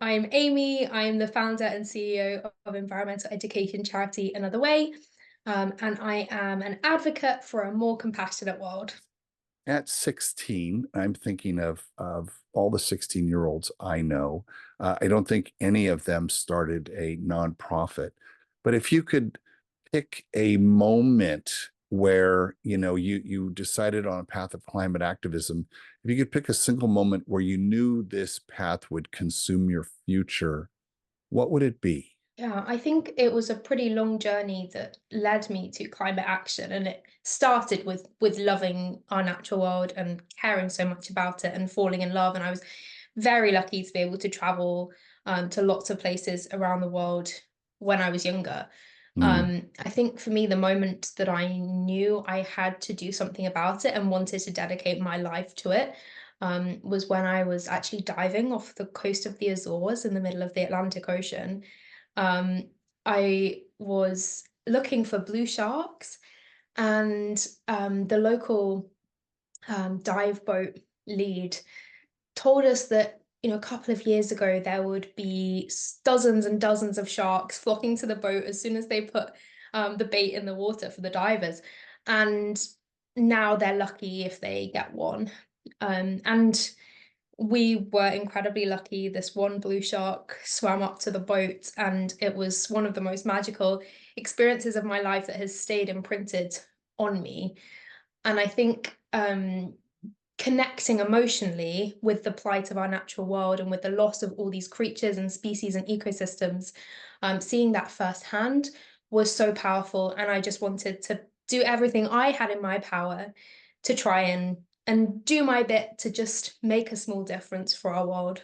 I'm Amy. I'm the founder and CEO of environmental education charity Another Way, and I am an advocate for a more compassionate world. At 16, I'm thinking of all the 16-year-olds I know. I don't think any of them started a nonprofit. But if you could pick a moment where, you decided on a path of climate activism, if you could pick a single moment where you knew this path would consume your future, what would it be? Yeah, I think it was a pretty long journey that led me to climate action, and it started with loving our natural world and caring so much about it and falling in love. And I was very lucky to be able to travel to lots of places around the world when I was younger. Mm, I think for me, the moment that I knew I had to do something about it and wanted to dedicate my life to it was when I was actually diving off the coast of the Azores in the middle of the Atlantic Ocean. I was looking for blue sharks, and the local dive boat lead told us that a couple of years ago there would be dozens and dozens of sharks flocking to the boat as soon as they put the bait in the water for the divers, and now they're lucky if they get one. And we were incredibly lucky. This one blue shark swam up to the boat, and it was one of the most magical experiences of my life that has stayed imprinted on me. And I think connecting emotionally with the plight of our natural world and with the loss of all these creatures and species and ecosystems, seeing that firsthand was so powerful. And I just wanted to do everything I had in my power to try and do my bit to just make a small difference for our world.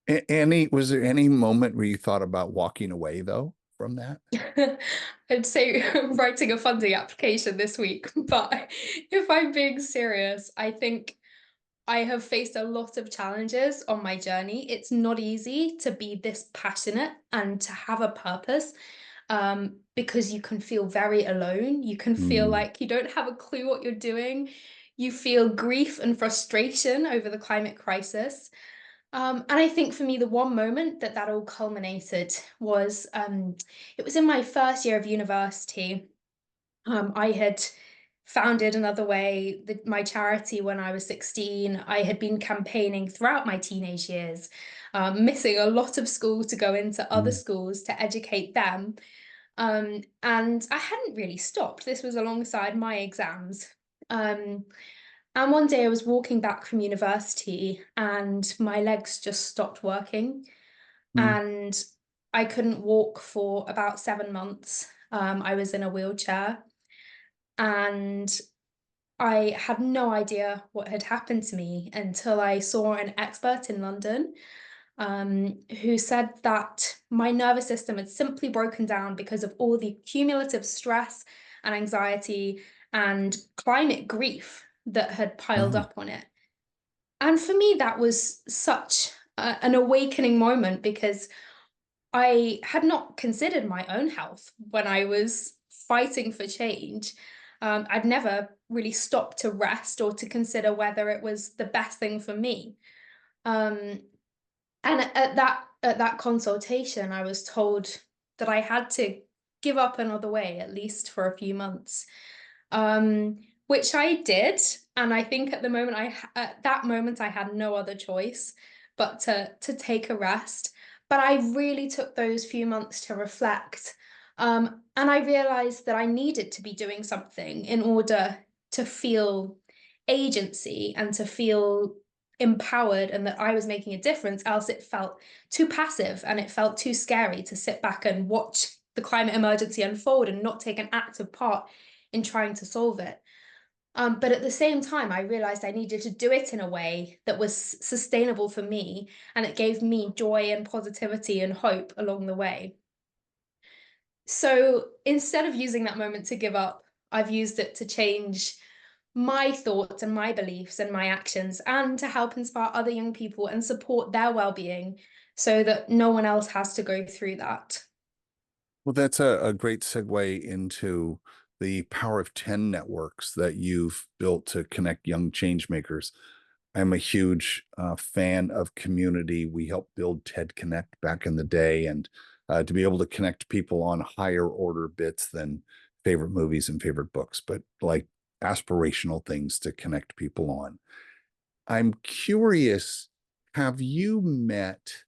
Was there any moment where you thought about walking away though from that? I'd say writing a funding application this week, but if I'm being serious, I think I have faced a lot of challenges on my journey. It's not easy to be this passionate and to have a purpose, because you can feel very alone. You can feel Mm. like you don't have a clue what you're doing. You feel grief and frustration over the climate crisis. And I think for me, the one moment that that all culminated was it was in my first year of university. I had founded Another Way, my charity, when I was 16. I had been campaigning throughout my teenage years, missing a lot of school to go into other Mm. schools to educate them. And I hadn't really stopped. This was alongside my exams. Um, and one day I was walking back from university and my legs just stopped working. Mm. And I couldn't walk for about 7 months. I was in a wheelchair, and I had no idea what had happened to me until I saw an expert in London, who said that my nervous system had simply broken down because of all the cumulative stress and anxiety and climate grief that had piled Oh. up on it. And for me, that was such an awakening moment, because I had not considered my own health when I was fighting for change. I'd never really stopped to rest or to consider whether it was the best thing for me. Um, and at that consultation, I was told that I had to give up Another Way at least for a few months, which I did. And I think at that moment I had no other choice but to take a rest. But I really took those few months to reflect, and I realized that I needed to be doing something in order to feel agency and to feel empowered, and that I was making a difference, else it felt too passive and it felt too scary to sit back and watch the climate emergency unfold and not take an active part in trying to solve it. But at the same time, I realized I needed to do it in a way that was sustainable for me, and it gave me joy and positivity and hope along the way. So instead of using that moment to give up, I've used it to change my thoughts and my beliefs and my actions, and to help inspire other young people and support their well-being so that no one else has to go through that. Well, that's a great segue into the Power of 10 networks that you've built to connect young change makers. I'm a huge fan of community. We helped build TED Connect back in the day, and to be able to connect people on higher order bits than favorite movies and favorite books, but like aspirational things to connect people on. I'm curious, have you met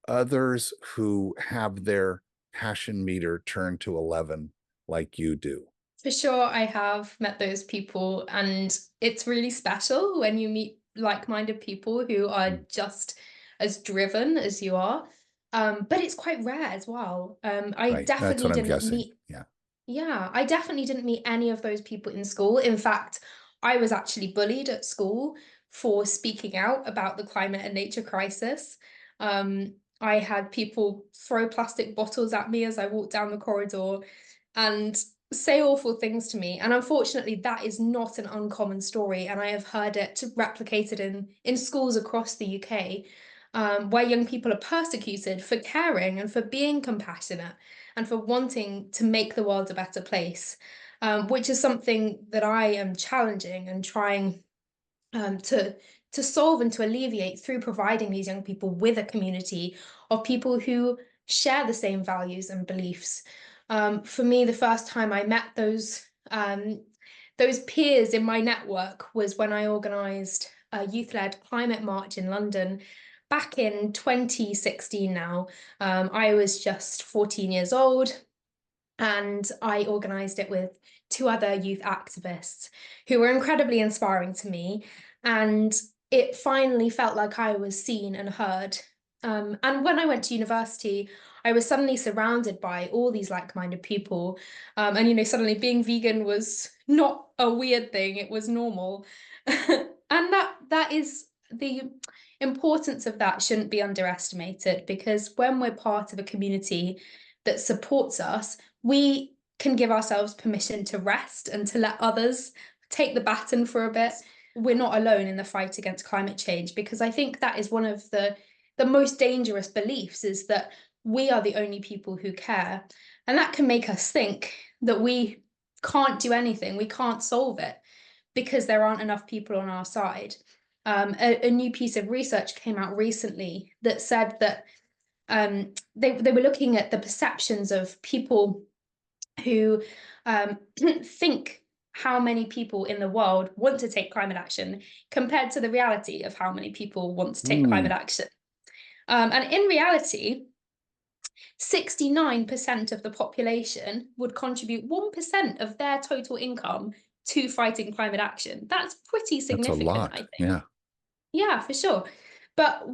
others who have their passion meter turned to 11 like you do? For sure, I have met those people, and it's really special when you meet like-minded people who are Mm. just as driven as you are. But it's quite rare as well. I Right. That's definitely what I'm didn't guessing. meet Yeah. Yeah, I definitely didn't meet any of those people in school. In fact, I was actually bullied at school for speaking out about the climate and nature crisis. I had people throw plastic bottles at me as I walked down the corridor and say awful things to me. And unfortunately, that is not an uncommon story. And I have heard it replicated in schools across the UK, where young people are persecuted for caring and for being compassionate and for wanting to make the world a better place, which is something that I am challenging and trying to solve and to alleviate through providing these young people with a community of people who share the same values and beliefs. For me, the first time I met those peers in my network was when I organised a youth-led climate march in London back in 2016 now. I was just 14 years old, and I organised it with two other youth activists who were incredibly inspiring to me. And it finally felt like I was seen and heard. And when I went to university, I was suddenly surrounded by all these like-minded people. And, suddenly being vegan was not a weird thing, it was normal. And that is the importance of that shouldn't be underestimated, because when we're part of a community that supports us, we can give ourselves permission to rest and to let others take the baton for a bit. We're not alone in the fight against climate change, because I think that is one of the most dangerous beliefs, is that we are the only people who care. And that can make us think that we can't do anything, we can't solve it, because there aren't enough people on our side. A new piece of research came out recently that said that they were looking at the perceptions of people who think how many people in the world want to take climate action compared to the reality of how many people want to take climate Mm, action. And in reality, 69% of the population would contribute 1% of their total income to fighting climate action. That's pretty that's a significant, I lot. think. Yeah. Yeah, for sure. But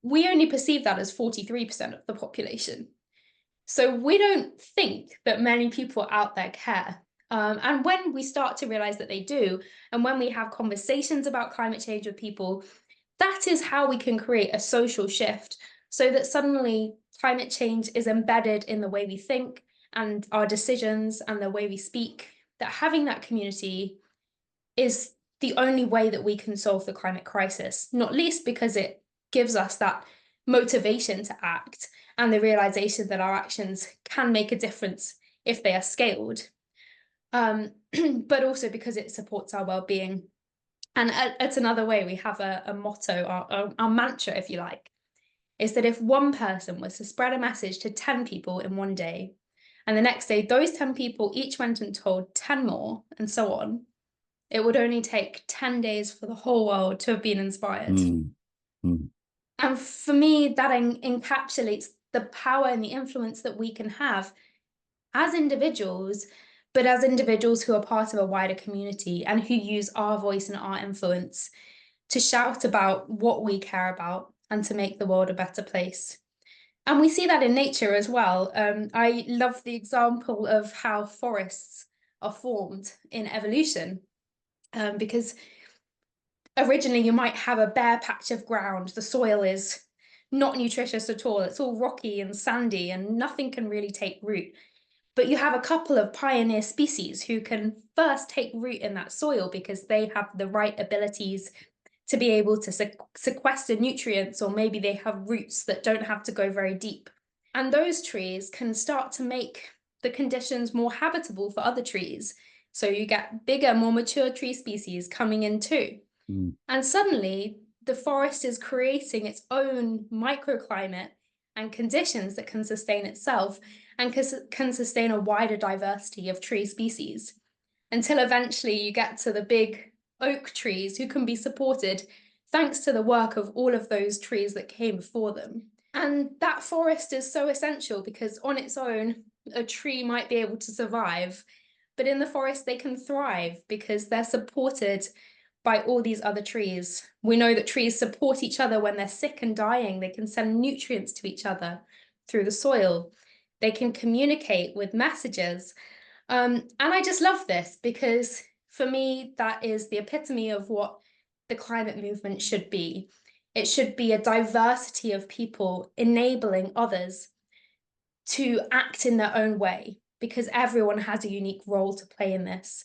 we only perceive that as 43% of the population. So we don't think that many people out there care. And when we start to realize that they do, and when we have conversations about climate change with people, that is how we can create a social shift, so that suddenly climate change is embedded in the way we think and our decisions and the way we speak, that having that community is the only way that we can solve the climate crisis, not least because it gives us that motivation to act and the realization that our actions can make a difference if they are scaled, but also because it supports our well-being. And it's another way we have a motto, our mantra, if you like, is that if one person was to spread a message to 10 people in one day, and the next day those 10 people each went and told 10 more, and so on, it would only take 10 days for the whole world to have been inspired. Mm, mm. And for me, that encapsulates the power and the influence that we can have as individuals, but as individuals who are part of a wider community and who use our voice and our influence to shout about what we care about and to make the world a better place. And we see that in nature as well. I love the example of how forests are formed in evolution, because originally you might have a bare patch of ground. The soil is not nutritious at all. It's all rocky and sandy, and nothing can really take root. But you have a couple of pioneer species who can first take root in that soil because they have the right abilities to be able to sequester nutrients, or maybe they have roots that don't have to go very deep. And those trees can start to make the conditions more habitable for other trees. So you get bigger, more mature tree species coming in too. Mm. And suddenly, the forest is creating its own microclimate and conditions that can sustain itself and can sustain a wider diversity of tree species until eventually you get to the big oak trees who can be supported thanks to the work of all of those trees that came before them. And that forest is so essential because on its own, a tree might be able to survive, but in the forest, they can thrive because they're supported by all these other trees. We know that trees support each other when they're sick and dying. They can send nutrients to each other through the soil. They can communicate with messages. And I just love this because for me, that is the epitome of what the climate movement should be. It should be a diversity of people enabling others to act in their own way because everyone has a unique role to play in this.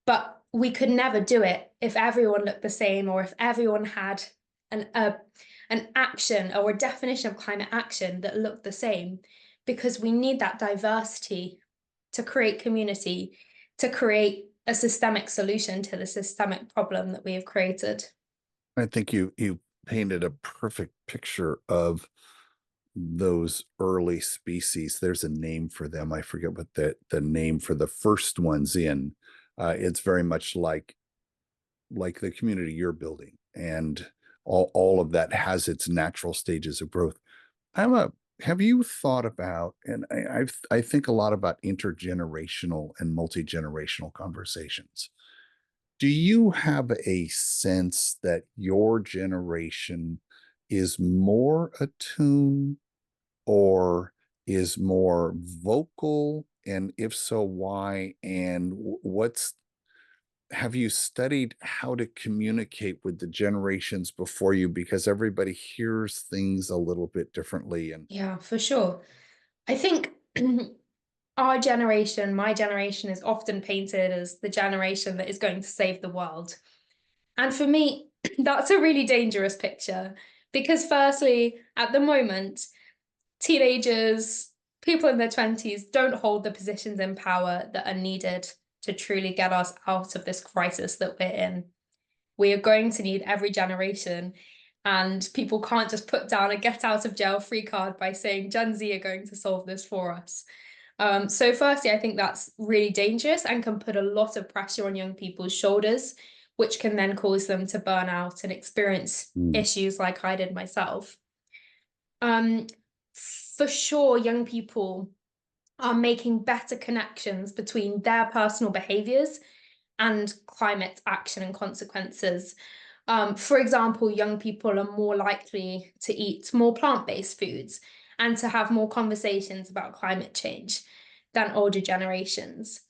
But we could never do it if everyone looked the same or if everyone had an action or a definition of climate action that looked the same, because we need that diversity to create community, to create a systemic solution to the systemic problem that we have created. I think you painted a perfect picture of those early species. There's a name for them. I forget what the name for the first ones in. It's very much like the community you're building, and all of that has its natural stages of growth. I'm a Have you thought about, and I think a lot about intergenerational and multi-generational conversations. Do you have a sense that your generation is more attuned or is more vocal? And if so, why? And what's have you studied how to communicate with the generations before you? Because everybody hears things a little bit differently. And Yeah, for sure. I think our generation, my generation, is often painted as the generation that is going to save the world. And for me, that's a really dangerous picture because, firstly, at the moment, teenagers, people in their 20s don't hold the positions in power that are needed to truly get us out of this crisis that we're in. We are going to need every generation, and people can't just put down a get out of jail free card by saying Gen Z are going to solve this for us. So firstly, I think that's really dangerous and can put a lot of pressure on young people's shoulders, which can then cause them to burn out and experience mm, issues like I did myself. Um, for sure, young people are making better connections between their personal behaviors and climate action and consequences. For example, young people are more likely to eat more plant-based foods and to have more conversations about climate change than older generations.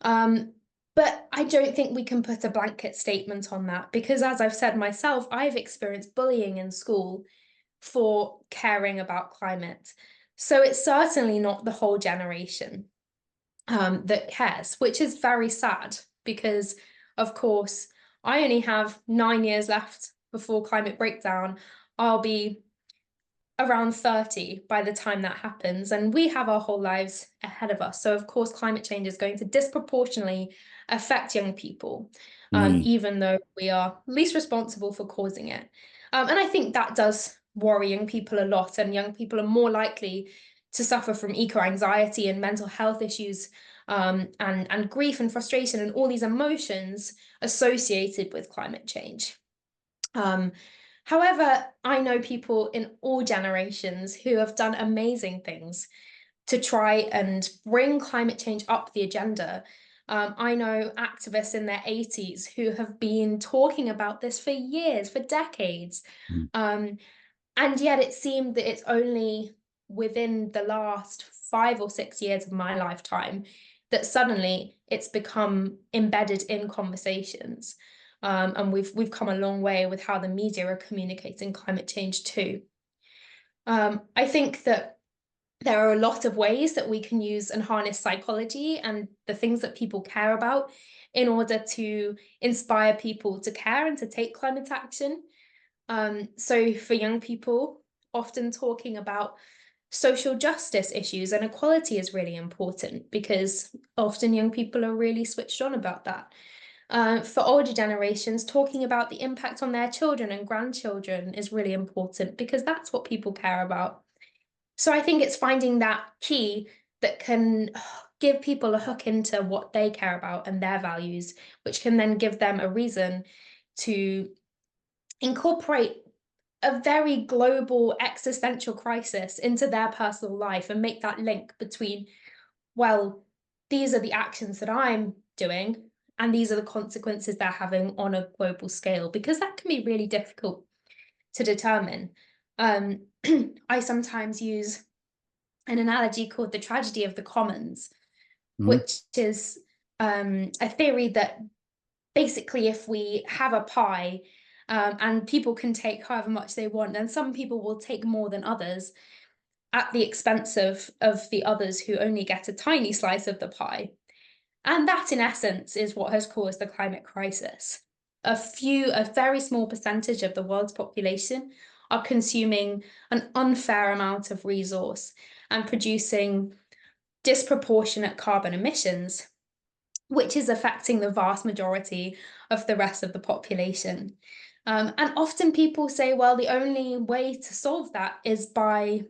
Um, but I don't think we can put a blanket statement on that because, as I've said myself, I've experienced bullying in school for caring about climate. So it's certainly not the whole generation that cares, which is very sad because, of course, I only have 9 years left before climate breakdown. I'll be around 30 by the time that happens, and we have our whole lives ahead of us. So, of course, climate change is going to disproportionately affect young people, mm, even though we are least responsible for causing it. And I think that does worry young people a lot, and young people are more likely to suffer from eco-anxiety and mental health issues, and grief and frustration and all these emotions associated with climate change. Um, However, I know people in all generations who have done amazing things to try and bring climate change up the agenda. I know activists in their 80s who have been talking about this for years, for decades. mm. Um, and yet it seemed that it's only within the last 5 or 6 years of my lifetime that suddenly it's become embedded in conversations. And we've come a long way with how the media are communicating climate change too. I think that there are a lot of ways that we can use and harness psychology and the things that people care about in order to inspire people to care and to take climate action. So for young people, often talking about social justice issues and equality is really important because often young people are really switched on about that. For older generations, talking about the impact on their children and grandchildren is really important because that's what people care about. So I think it's finding that key that can give people a hook into what they care about and their values, which can then give them a reason to incorporate a very global existential crisis into their personal life and make that link between, well, these are the actions that I'm doing, and these are the consequences they're having on a global scale, because that can be really difficult to determine. Um, I sometimes use an analogy called the tragedy of the commons, Mhm. which is a theory that basically, if we have a pie and people can take however much they want, and some people will take more than others at the expense of the others who only get a tiny slice of the pie. And that, in essence, is what has caused the climate crisis. A very small percentage of the world's population are consuming an unfair amount of resource and producing disproportionate carbon emissions, which is affecting the vast majority of the rest of the population. And often people say, well, the only way to solve that is by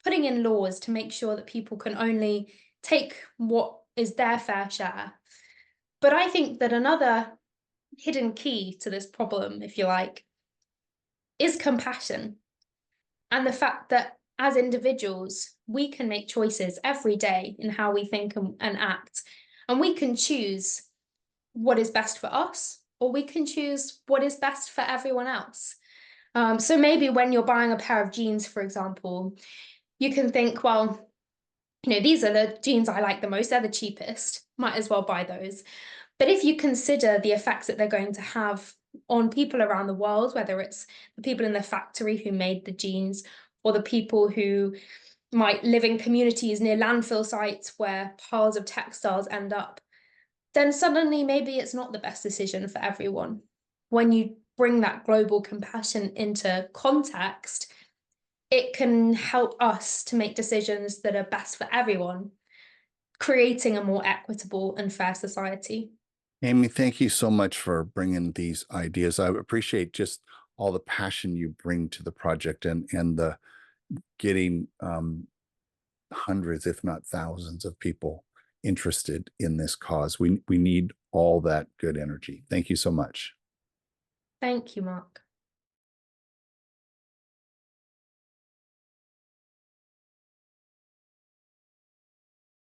putting in laws to make sure that people can only take what is their fair share. But I think that another hidden key to this problem, if you like, is compassion. And the fact that as individuals, we can make choices every day in how we think and act. And we can choose what is best for us, or we can choose what is best for everyone else. So maybe when you're buying a pair of jeans, for example, you can think, well, these are the jeans I like the most, they're the cheapest, might as well buy those. But if you consider the effects that they're going to have on people around the world, whether it's the people in the factory who made the jeans, or the people who might live in communities near landfill sites where piles of textiles end up, then suddenly maybe it's not the best decision for everyone. When you bring that global compassion into context, it can help us to make decisions that are best for everyone, creating a more equitable and fair society. Amy, thank you so much for bringing these ideas. I appreciate just all the passion you bring to the project and the getting hundreds, if not thousands, of people interested in this cause. We need all that good energy. Thank you so much. Thank you, Mark.